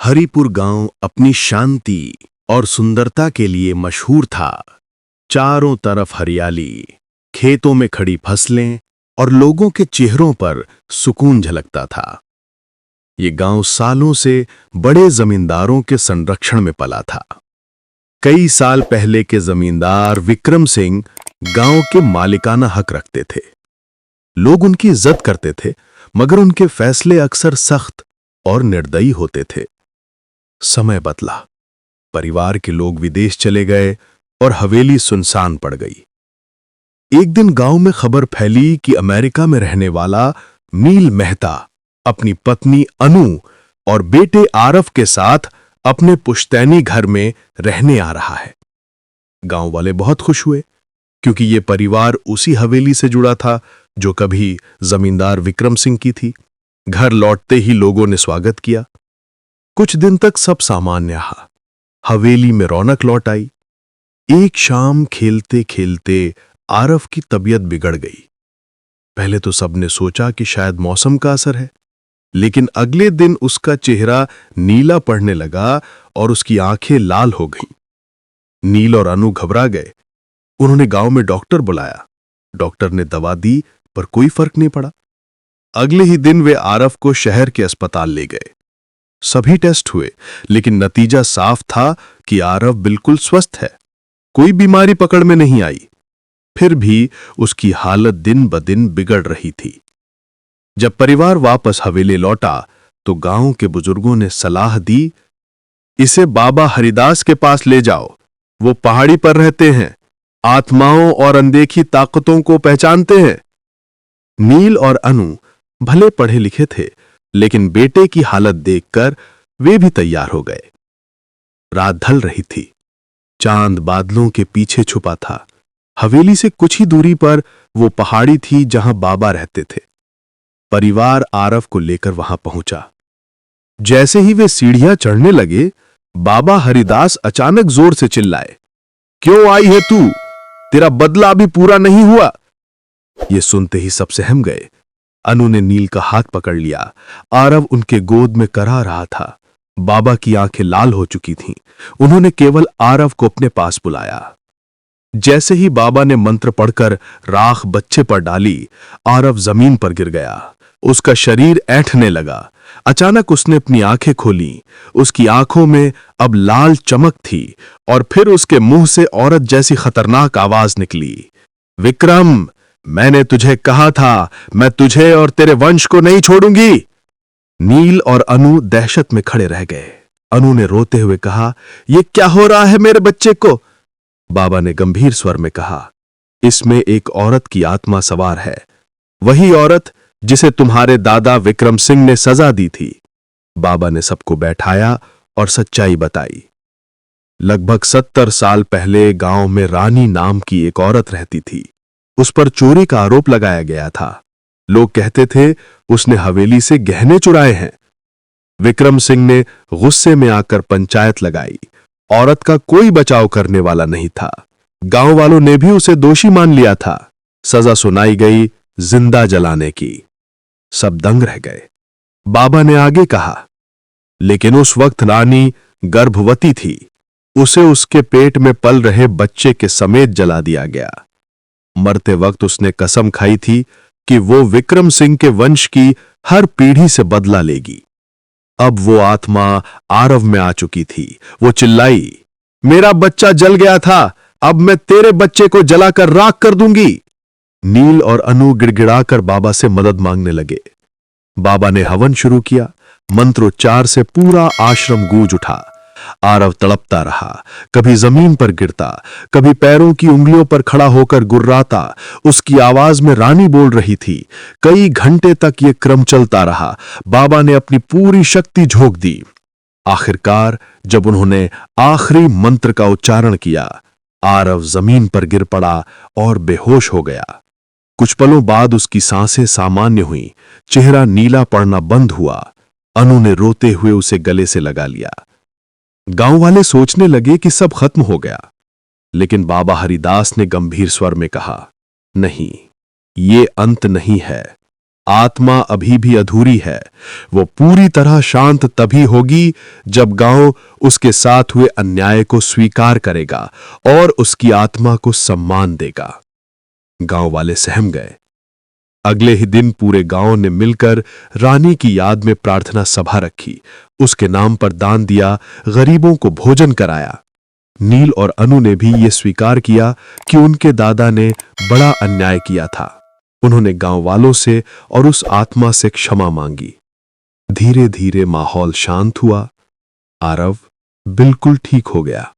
हरिपुर गांव अपनी शांति और सुंदरता के लिए मशहूर था। चारों तरफ हरियाली, खेतों में खड़ी फसलें और लोगों के चेहरों पर सुकून झलकता था। ये गांव सालों से बड़े जमींदारों के संरक्षण में पला था। कई साल पहले के जमींदार विक्रम सिंह गांव के मालिकाना हक रखते थे। लोग उनकी इज्जत करते थे, मगर उनके फैसले अक्सर सख्त और निर्दयी होते थे। समय बदला, परिवार के लोग विदेश चले गए और हवेली सुनसान पड़ गई। एक दिन गांव में खबर फैली कि अमेरिका में रहने वाला मील मेहता अपनी पत्नी अनु और बेटे आरव के साथ अपने पुश्तैनी घर में रहने आ रहा है। गांव वाले बहुत खुश हुए, क्योंकि ये परिवार उसी हवेली से जुड़ा था जो कभी जमींदार विक्रम सिंह की थी। घर लौटते ही लोगों ने स्वागत किया। कुछ दिन तक सब सामान्य रहा। हवेली में रौनक लौट आई। एक शाम खेलते खेलते आरव की तबीयत बिगड़ गई। पहले तो सबने सोचा कि शायद मौसम का असर है, लेकिन अगले दिन उसका चेहरा नीला पड़ने लगा और उसकी आंखें लाल हो गईं। नील और अनु घबरा गए। उन्होंने गांव में डॉक्टर बुलाया। डॉक्टर ने दवा दी, पर कोई फर्क नहीं पड़ा। अगले ही दिन वे आरव को शहर के अस्पताल ले गए। सभी टेस्ट हुए, लेकिन नतीजा साफ था कि आरव बिल्कुल स्वस्थ है। कोई बीमारी पकड़ में नहीं आई। फिर भी उसकी हालत दिन ब दिन बिगड़ रही थी। जब परिवार वापस हवेली लौटा तो गांव के बुजुर्गों ने सलाह दी, इसे बाबा हरिदास के पास ले जाओ। वो पहाड़ी पर रहते हैं, आत्माओं और अनदेखी ताकतों को पहचानते हैं। नील और अनु भले पढ़े लिखे थे, लेकिन बेटे की हालत देखकर वे भी तैयार हो गए। रात ढल रही थी। चांद बादलों के पीछे छुपा था। हवेली से कुछ ही दूरी पर वो पहाड़ी थी जहां बाबा रहते थे। परिवार आरव को लेकर वहां पहुंचा। जैसे ही वे सीढ़ियां चढ़ने लगे, बाबा हरिदास अचानक जोर से चिल्लाए, क्यों आई है तू? तेरा बदला अभी पूरा नहीं हुआ। ये सुनते ही सब सहम गए। अनु ने नील का हाथ पकड़ लिया। आरव उनके गोद में करा रहा था। बाबा की आंखें लाल हो चुकी थीं। उन्होंने केवल आरव को अपने पास बुलाया। जैसे ही बाबा ने मंत्र पढ़कर राख बच्चे पर डाली, आरव जमीन पर गिर गया। उसका शरीर ऐंठने लगा। अचानक उसने अपनी आंखें खोली। उसकी आंखों में अब लाल चमक थी और फिर उसके मुंह से औरत जैसी खतरनाक आवाज निकली, विक्रम, मैंने तुझे कहा था, मैं तुझे और तेरे वंश को नहीं छोड़ूंगी। नील और अनु दहशत में खड़े रह गए। अनु ने रोते हुए कहा, यह क्या हो रहा है मेरे बच्चे को? बाबा ने गंभीर स्वर में कहा, इसमें एक औरत की आत्मा सवार है, वही औरत जिसे तुम्हारे दादा विक्रम सिंह ने सजा दी थी। बाबा ने सबको बैठाया और सच्चाई बताई। लगभग 70 साल पहले गांव में रानी नाम की एक औरत रहती थी। उस पर चोरी का आरोप लगाया गया था। लोग कहते थे उसने हवेली से गहने चुराए हैं। विक्रम सिंह ने गुस्से में आकर पंचायत लगाई। औरत का कोई बचाव करने वाला नहीं था। गांव वालों ने भी उसे दोषी मान लिया था। सजा सुनाई गई, जिंदा जलाने की। सब दंग रह गए। बाबा ने आगे कहा, लेकिन उस वक्त रानी गर्भवती थी। उसे उसके पेट में पल रहे बच्चे के समेत जला दिया गया। मरते वक्त उसने कसम खाई थी कि वो विक्रम सिंह के वंश की हर पीढ़ी से बदला लेगी। अब वो आत्मा आरव में आ चुकी थी। वो चिल्लाई, मेरा बच्चा जल गया था, अब मैं तेरे बच्चे को जलाकर राख कर दूंगी। नील और अनु गिड़गिड़ाकर बाबा से मदद मांगने लगे। बाबा ने हवन शुरू किया। मंत्रोच्चार से पूरा आश्रम गूंज उठा। आरव तड़पता रहा, कभी जमीन पर गिरता, कभी पैरों की उंगलियों पर खड़ा होकर गुर्राता। उसकी आवाज में रानी बोल रही थी। कई घंटे तक यह क्रम चलता रहा। बाबा ने अपनी पूरी शक्ति झोंक दी। आखिरकार जब उन्होंने आखिरी मंत्र का उच्चारण किया, आरव जमीन पर गिर पड़ा और बेहोश हो गया। कुछ पलों बाद उसकी सांसें सामान्य हुई, चेहरा नीला पड़ना बंद हुआ। अनु ने रोते हुए उसे गले से लगा लिया। गांव वाले सोचने लगे कि सब खत्म हो गया, लेकिन बाबा हरिदास ने गंभीर स्वर में कहा, नहीं, ये अंत नहीं है। आत्मा अभी भी अधूरी है। वो पूरी तरह शांत तभी होगी जब गांव उसके साथ हुए अन्याय को स्वीकार करेगा और उसकी आत्मा को सम्मान देगा। गांव वाले सहम गए। अगले ही दिन पूरे गांव ने मिलकर रानी की याद में प्रार्थना सभा रखी, उसके नाम पर दान दिया, गरीबों को भोजन कराया। नील और अनु ने भी यह स्वीकार किया कि उनके दादा ने बड़ा अन्याय किया था। उन्होंने गांव वालों से और उस आत्मा से क्षमा मांगी। धीरे धीरे माहौल शांत हुआ। आरव बिल्कुल ठीक हो गया।